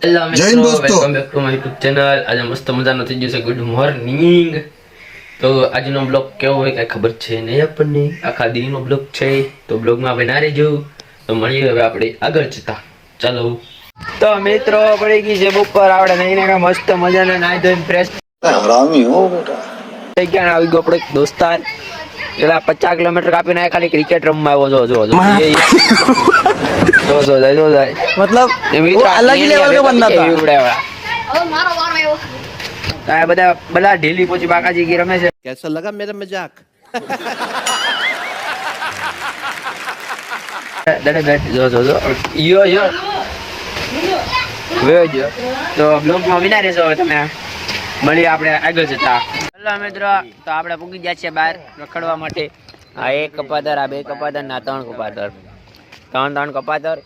Hello મિત્રો, welcome back to my YouTube channel. આજે મસ્ત મજાનો થઈ ગયો છે ગુડ મોર્નિંગ। તો આજનો બ્લોગ કેવો હોય કઈ ખબર છે નહીં આપણને, આખા દીનો બ્લોગ છે તો બ્લોગમાં બના રહેજો। તો મળીએ હવે આપણે આગળ જતા, ચાલો। તો મિત્રો પડી ગઈ છે બપોર, આપણે નહીં મસ્ત મજાના નાઈ ધોઈને ફ્રેશ હરામી હો બેટા થઈ ગયા। આવી ગયો આપણે દોસ્તાર, પેલા 50 કિલોમીટર કાપીને ખાલી ક્રિકેટ રમવા આવ્યો। જો मतलब अलग ही लेवल का बंदा था। अब मारो मारो ये बड़ा बड़ा ढीली पोची बाकाजी की रमे से कैसा लगा मेरा मजाक? डरे बैठ जो यो वे जो तो બ્લોગ માં વિના રહેજો તમે, મળી આપણે આગળ જતા। હેલો મિત્રો, તો આપણે પૂગી ગયા છે બહાર રખડવા માટે। આ એક કપાતર, આ બે કપાતર, ના ત્રણ કપાતર, ત્રણ કપાતર।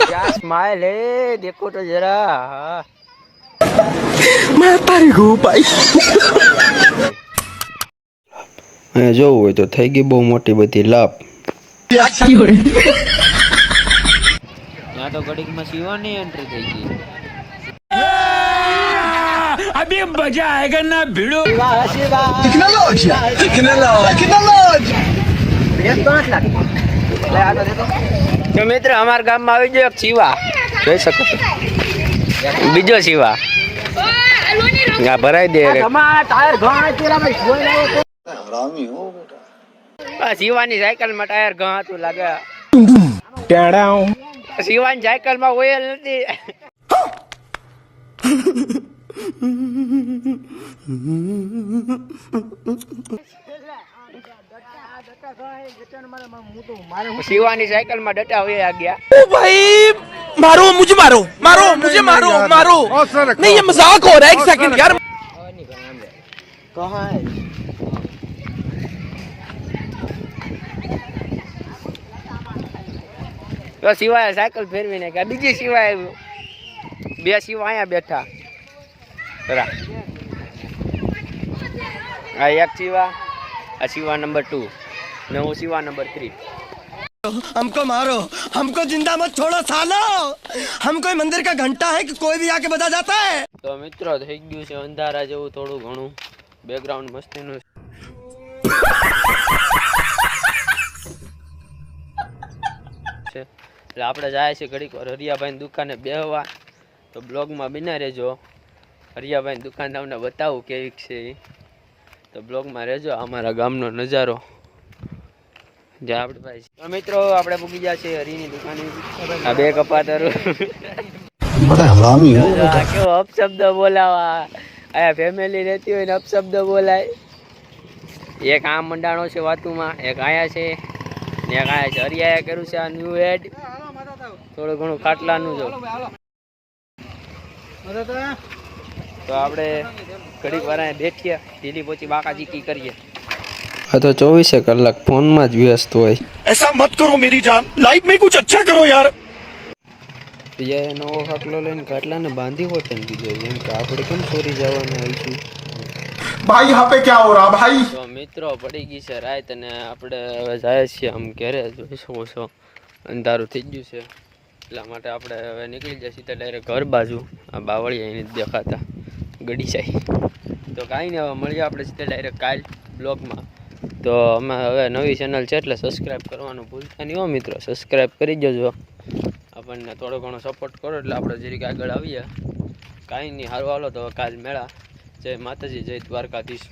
क्या स्माइल है, देखो तो जरा। मैं तारी को भाई मैं જોવું હોય તો થઈ ગઈ બહુ મોટી બધી લાભ। ત્યાં તો ઘડીકમાં શિવાની એન્ટ્રી થઈ ગઈ। अभी मजा आएगा ना भिड़ो। कितना लॉज तो मित्र हमारे गाम में આવી ગયો એક શિવા, જોઈ શકો બીજો શિવા આ ભરાઈ દે તમારા ટાયર ઘણા તેલા માં જોઈ લાવો તો હરામી હો બેટા। આ શિવાની સાયકલ માં ટાયર ઘણા તું લાગે ટેડાઓ। શિવાની સાયકલ માં ઓઇલ નથી। શિવાની સાયકલ માં ડટા હોય આ ગયા। ओ भाई मारो मुझे, मारो मारो मुझे, मारो मारो नहीं, ये मजाक हो रहा है। एक सेकंड यार, कहां है तो શિવાય સાયકલ ફેરવીને કે બીજી શિવાય બે શિવા અહીંયા બેઠા બરા। આ એક શિવા, આ શિવા નંબર 2 ને હું શિવા નંબર 3। हमको मारो, हमको जिंदा मत छोड़ो सालो, हम कोई मंदिर का घंटा है कि कोई भी आके बता जाता है। तो મિત્રો થઈ ગયું છે અંધારા જેવું થોડું ઘણું, બેકગ્રાઉન્ડ મસ્તીનું છે। એટલે આપણે જાય છે ઘડીક વાર હરિયાભાઈ દુકાને બેહવા, તો બ્લોગમાં બિના રહેજો। હરિયાભાઈ દુકાન તમને બતાવું કેવી છે, તો બ્લોગમાં રહેજો। અમારા ગામનો નજારો જે આપણે ભાઈ। તો મિત્રો આપણે પૂગી ગયા છે હરીની દુકાને। આ બે કપાતર કેવો અપશબ્દ બોલાવા, આ ફેમિલી રહેતી હોય ને અપશબ્દ બોલાય। એક આમ મંડાણો છે વાતુમાં, એક આયા છે ને એક આયા છે। હરિયાએ કર્યું છે આ ન્યુ એડ, થોડું ઘણું ખાટલાનું જો। તો આપણે ઘડીક વાર બેઠીએ, ઢીલી પોચી બાકાજી કી કરીએ। આ તો 24 કલાક ફોન માં જ વ્યસ્ત હોય। ऐसा मत करो मेरी जान, लाइफ में कुछ अच्छा करो यार। ये नવો ખાટલો લઈને ખાટલાને બાંધી હોતે ને બીજો, એમ કે આપણે કેમ ચોરી જવાના આવીશું भाई यहाँ पे क्या हो रहा भाई? તો મિત્રો પડી ગઈ છે રાત અને આપણે હવે જાય છીએ આમ ઘરે। જોઈ શકો છો અંધારું થઈ ગયું છે, એટલા માટે આપણે હવે નીકળી જાય સીધા ડાયરેક્ટ ઘર બાજુ। આ બાવળિયા એને દેખાતા ગડી જાય। તો કાંઈ નહીં, હવે મળીએ આપણે સીધા ડાયરેક્ટ કાલ બ્લોગમાં। તો અમે હવે નવી ચેનલ છે એટલે સબસ્ક્રાઈબ કરવાનું ભૂલતા નહીં હો મિત્રો, સબસ્ક્રાઈબ કરી દેજો। આપણને થોડો ઘણો સપોર્ટ કરો એટલે આપણે જરીક આગળ આવીએ। કાંઈ નહીં, સારું હાલો તો કાલ મેળા। જય માતાજી, જય દ્વારકાધીશ।